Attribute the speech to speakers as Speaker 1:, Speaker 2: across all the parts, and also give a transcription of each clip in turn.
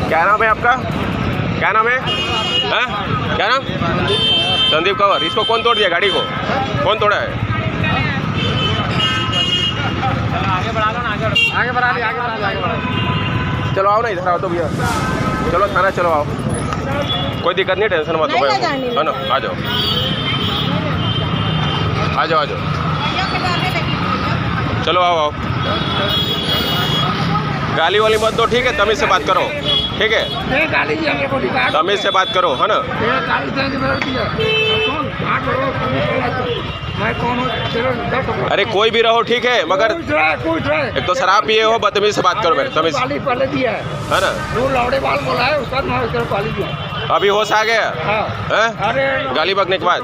Speaker 1: क्या नाम है आपका? क्या नाम है? हाँ? क्या नाम? संदीप कंवर। इसको कौन तोड़ दिया? गाड़ी को कौन तोड़ा है?
Speaker 2: आगे बढ़ा लो ना, आगे बढ़ा लो।
Speaker 1: चलो आओ ना, इधर आओ तो भैया। चलो थाना चलो आओ, कोई दिक्कत नहीं, टेंशन मत लो, है ना? आ जाओ आ जाओ आ जाओ, चलो आओ आओ। गाली वाली मत दो, ठीक है? तमीज से बात करो, ठीक है? तमीज से बात करो, है ना? अरे कोई भी रहो, ठीक है, मगर एक तो शराब पिए हो, बदतमीज से बात करो मेरे, तमीज, है ना? अभी होश आ गया है गाली बकने के बाद?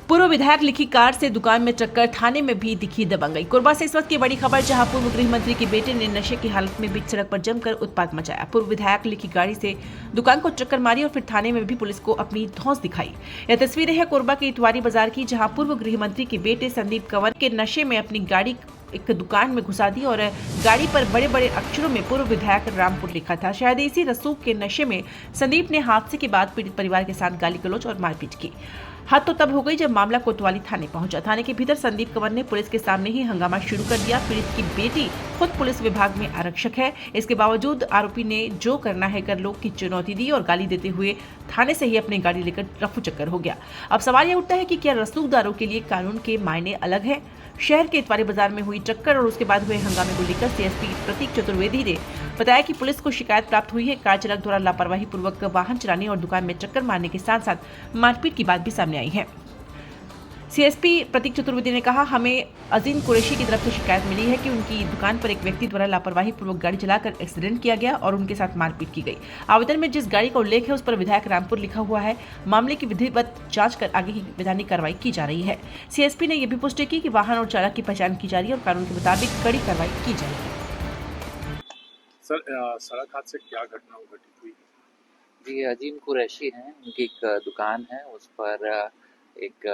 Speaker 3: पूर्व विधायक लिखी कार से दुकान में टक्कर, थाने में भी दिखी दबंगई। कोरबा से इस वक्त की बड़ी खबर, जहां पूर्व गृह मंत्री के बेटे ने नशे की हालत में बीच सड़क पर जमकर उत्पात मचाया। पूर्व विधायक लिखी गाड़ी से दुकान को टक्कर मारी और फिर थाने में भी पुलिस को अपनी धौंस दिखाई। यह तस्वीरें हैं कोरबा के इतवारी बाजार की, जहां पूर्व गृह मंत्री के बेटे संदीप कंवर के नशे में अपनी गाड़ी एक दुकान में घुसा दी और गाड़ी पर बड़े बड़े अक्षरों में पूर्व विधायक रामपुर लिखा था। शायद इसी रसूख के नशे में संदीप ने हादसे के बाद पीड़ित परिवार के साथ गाली गलौज और मारपीट की। हद तो तब हो गई जब मामला कोतवाली थाने पहुंचा। थाने के भीतर संदीप कंवर ने पुलिस के सामने ही हंगामा शुरू कर दिया। पीड़ित की बेटी खुद पुलिस विभाग में आरक्षक है, इसके बावजूद आरोपी ने जो करना है कर लो की चुनौती दी और गाली देते हुए थाने से ही अपनी गाड़ी लेकर रफू चक्कर हो गया। अब सवाल यह उठता है कि क्या रसूखदारों के लिए कानून के मायने अलग है? शहर के इतवारी बाजार में हुई टक्कर और उसके बाद हुए हंगामे को लेकर सीएसपी प्रतीक चतुर्वेदी ने बताया कि पुलिस को शिकायत प्राप्त हुई है। कार चालक द्वारा लापरवाही पूर्वक वाहन चलाने और दुकान में चक्कर मारने के साथ साथ मारपीट की बात भी सामने आई है। सीएसपी प्रतीक चतुर्वेदी ने कहा, हमें अजीम कुरैशी की तरफ से शिकायत मिली है कि उनकी दुकान पर एक व्यक्ति द्वारा लापरवाही पूर्वक गाड़ी चलाकर एक्सीडेंट किया गया और उनके साथ मारपीट की गई। आवेदन में जिस गाड़ी का उल्लेख है उस पर विधायक रामपुर लिखा हुआ है। मामले की विधिवत जांच कर आगे की वैधानिक कार्रवाई की जा रही है। सीएसपी ने यह भी पुष्टि की कि वाहन और चालक की पहचान की जा रही है और कानून के मुताबिक कड़ी कार्रवाई की जाएगी।
Speaker 4: सर, सड़क हादसे क्या घटना घटित हुई?
Speaker 5: जी, अजीम कुरैशी हैं, उनकी एक दुकान है, उस पर एक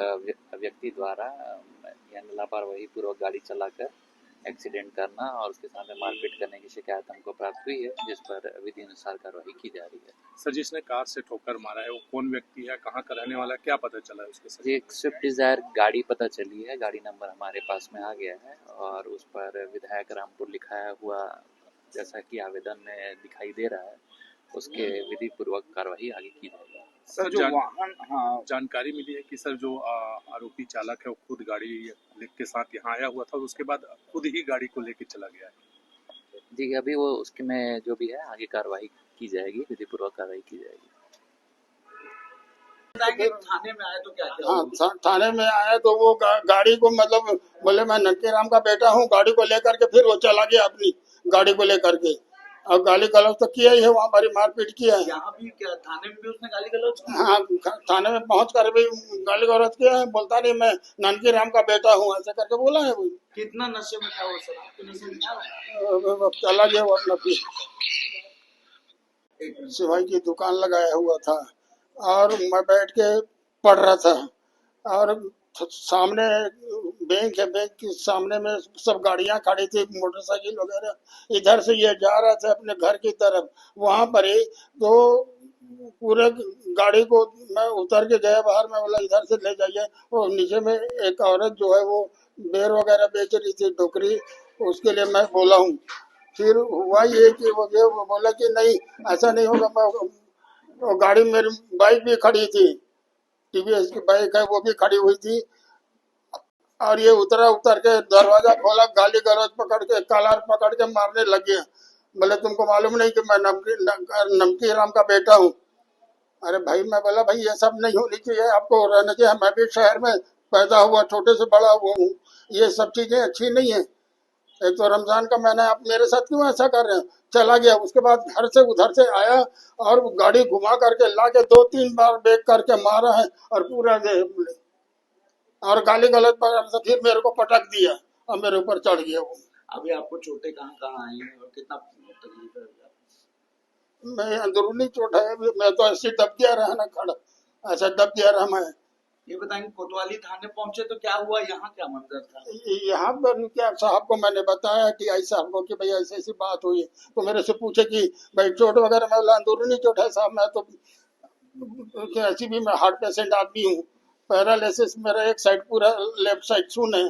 Speaker 5: व्यक्ति द्वारा लापरवाही पूर्वक गाड़ी चलाकर एक्सीडेंट करना और उसके साथ मारपीट करने की शिकायत हमको प्राप्त हुई है, जिस पर विधि अनुसार कार्रवाई की जा रही है।
Speaker 4: सर, जिसने कार से ठोकर मारा है वो कौन व्यक्ति है, कहाँ का रहने वाला है, क्या पता चला है उसके?
Speaker 5: जी, एक स्विफ्ट डिजायर गाड़ी पता चली है, गाड़ी नंबर हमारे पास में आ गया है और उस पर विधायक रामपुर लिखाया हुआ जैसा कि आवेदन में दिखाई दे रहा है, उसके विधि पूर्वक कार्रवाई आगे की जाएगी।
Speaker 4: सर, जो वाहन जानकारी मिली है कि सर जो आरोपी चालक है वो खुद गाड़ी के साथ यहाँ आया हुआ था और उसके बाद खुद ही गाड़ी को लेकर चला गया है।
Speaker 5: जी, अभी वो उसके में जो भी है आगे कार्रवाई की जाएगी, विधि पूर्वक कार्रवाई की जाएगी।
Speaker 2: थाने में आए तो क्या किया?
Speaker 6: हाँ, थाने में आया तो वो गाड़ी को मतलब बोले मैं नक्की राम का बेटा हूँ, गाड़ी को लेकर के फिर वो चला गया अपनी गाड़ी को लेकर के और गाली गलौज तो किया ही है, वहाँ बड़ी मारपीट किया है।
Speaker 2: यहाँ भी क्या थाने में भी उसने गाली गलौज की?
Speaker 6: हाँ, थाने में पहुँच कर भी गाली गलौज किया है, बोलता नहीं मैं ननकी राम का बेटा हूँ, ऐसा करके बोला है वो।
Speaker 2: कितना नशे में था वो सर? आपके नशे में क्या
Speaker 6: चला गया वो अपना फिर सिवाई की दुकान लगाया हुआ था और मैं बैठ के पढ़ रहा था और सामने बैंक है, बैंक के सामने में सब गाड़ियां खड़ी थी, मोटरसाइकिल वगैरह। इधर से ये जा रहा था अपने घर की तरफ, वहां पर ही तो पूरे गाड़ी को मैं उतर के गया बाहर में, बोला इधर से ले जाइए। और नीचे में एक औरत जो है वो बेर वगैरह बेच रही थी, टोकरी, उसके लिए मैं बोला हूँ। फिर हुआ ये कि वो बोला कि नहीं ऐसा नहीं होगा। वो गाड़ी मेरी बाइक भी खड़ी थी, टीवीएस की बाइक है वो भी खड़ी हुई थी और ये उतर के दरवाजा खोला, गाली गलौज पकड़ के कॉलर पकड़ के मारने लग गया। बोले तुमको मालूम नहीं कि मैं नमकी राम का बेटा हूँ? अरे भाई, मैं बोला भाई ये सब नहीं होनी चाहिए, आपको रहना चाहिए। मैं भी शहर में पैदा हुआ, छोटे से बड़ा हुआ हूँ, ये सब चीजें अच्छी नहीं है। एक तो रमजान का महीना, आप मेरे साथ क्यों ऐसा कर रहे हैं? चला गया, उसके बाद घर से उधर से आया और गाड़ी घुमा करके ला के 2-3 बार बेक करके मारा है और पूरा और गाली गलौज पर फिर मेरे को पटक दिया और मेरे ऊपर चढ़ गया वो।
Speaker 2: अभी आपको चोटें कहाँ आई हैं और कितना तकलीफ है?
Speaker 6: मैं अंदरूनी चोट है, मैं तो ऐसे दब गया रहा ना, खड़ा ऐसा दब गया रहा मैं।
Speaker 7: ये बताएंगे कोतवाली थाने पहुंचे तो क्या हुआ, यहाँ क्या मंजर था?
Speaker 6: यहाँ पर क्या साहब को मैंने बताया कि ऐसा हमको कि भाई ऐसी ऐसी बात हुई, तो मेरे से पूछे कि भाई चोट वगैरह, मैं बोला अंदरूनी चोट है साहब, मैं तो ऐसी भी मैं हार्ट पेशेंट आदमी हूँ, पैरालिसिस मेरा एक साइड पूरा लेफ्ट साइड सुन है।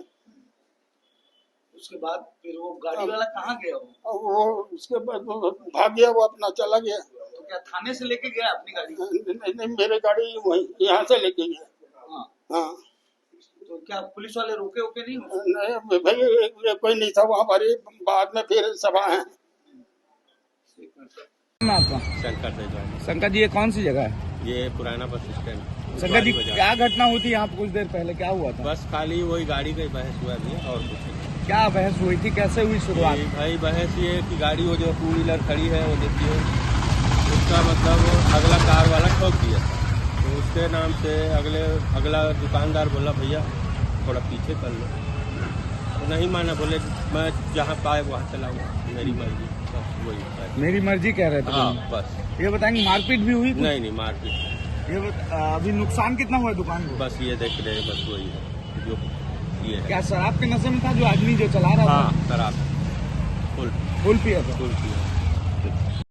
Speaker 7: उसके बाद फिर वो गाड़ी वाला कहाँ गया?
Speaker 6: वो उसके बाद वो भाग गया, वो अपना चला गया।
Speaker 7: तो क्या थाने से लेके गया अपनी गाड़ी?
Speaker 6: नहीं, मेरे गाड़ी वही यहाँ से लेके गया।
Speaker 7: हाँ।
Speaker 6: हाँ,
Speaker 7: तो क्या पुलिस वाले रोके ओके नहीं?
Speaker 6: नहीं भाई कोई नहीं था वहाँ पर, बाद में फिर सभा है।
Speaker 2: आपका
Speaker 1: शंकर देजवानी।
Speaker 2: शंकर जी, ये कौन सी जगह है?
Speaker 1: ये पुराना बस स्टैंड।
Speaker 2: शंकर जी, क्या घटना हुई थी यहाँ कुछ देर पहले, क्या हुआ था?
Speaker 1: बस खाली वही गाड़ी का बहस हुआ भी और कुछ नहीं।
Speaker 2: क्या बहस हुई थी, कैसे हुई शुरुआत?
Speaker 1: भाई बहस ये कि गाड़ी वो जो टू व्हीलर खड़ी है वो देखिए, उसका मतलब अगला कार वाला ठोक दिया, तो उसके नाम से अगला दुकानदार बोला भैया थोड़ा पीछे कर लो, तो नहीं माना, बोले मैं जहाँ पाए वहाँ चलाऊंगा, मेरी मर्जी, बस वही है।
Speaker 2: मेरी मर्जी कह रहे थे?
Speaker 1: हाँ बस।
Speaker 2: ये बताएंगे मारपीट भी हुई?
Speaker 1: नहीं मारपीट।
Speaker 2: ये अभी नुकसान कितना हुआ दुकान को?
Speaker 1: बस ये देख रहे हैं, बस वही है जो ये है।
Speaker 2: क्या शराब के नशे में था जो आदमी जो चला रहा था?
Speaker 1: हाँ शराब फुल
Speaker 2: पिया था?
Speaker 1: फुल पिया।